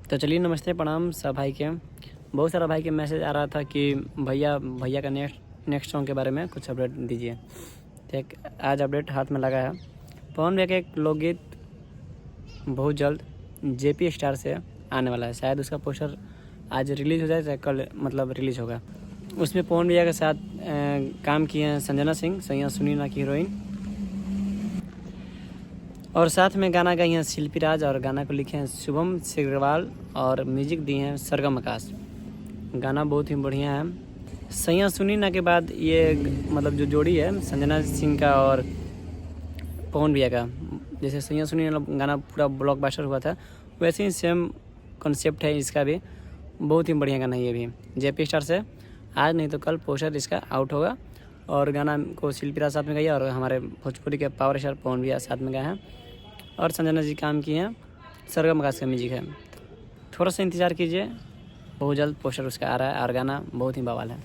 तो चलिए नमस्ते प्रणाम सब भाई के। बहुत सारा भाई के मैसेज आ रहा था कि भैया का नेक्स्ट सॉन्ग के बारे में कुछ अपडेट दीजिए। तो एक आज अपडेट हाथ में लगा है। पवन भैया का एक लोकगीत बहुत जल्द जेपी स्टार से आने वाला है। शायद उसका पोस्टर आज रिलीज़ हो जाए चाहे कल मतलब रिलीज़ होगा। उसमें पवन भैया के साथ काम किए हैं संजना सिंह, सैया सुनीना की हीरोइन, और साथ में गाना गाई हैं शिल्पी राज और गाना को लिखे हैं शुभम सिग्रवाल और म्यूजिक दिए हैं सरगम आकाश। गाना बहुत ही बढ़िया है। सैया सुनीना के बाद ये मतलब जो जोड़ी है संजना सिंह का और पवन भैया का, जैसे सैया सुनीना गाना पूरा ब्लॉकबस्टर हुआ था वैसे ही सेम कॉन्सेप्ट है इसका भी। बहुत ही बढ़िया गाना ये भी जेपी स्टार से आज नहीं तो कल पोस्टर इसका आउट होगा। और गाना को शिल्पी राज साथ में गाया और हमारे भोजपुरी के पावर स्टार पवन भैया साथ में गए हैं और संजना जी काम किए हैं। सरगम आकाश का म्यूजिक है। थोड़ा सा इंतज़ार कीजिए, बहुत जल्द पोस्टर उसका आ रहा है और गाना बहुत ही बवाल है।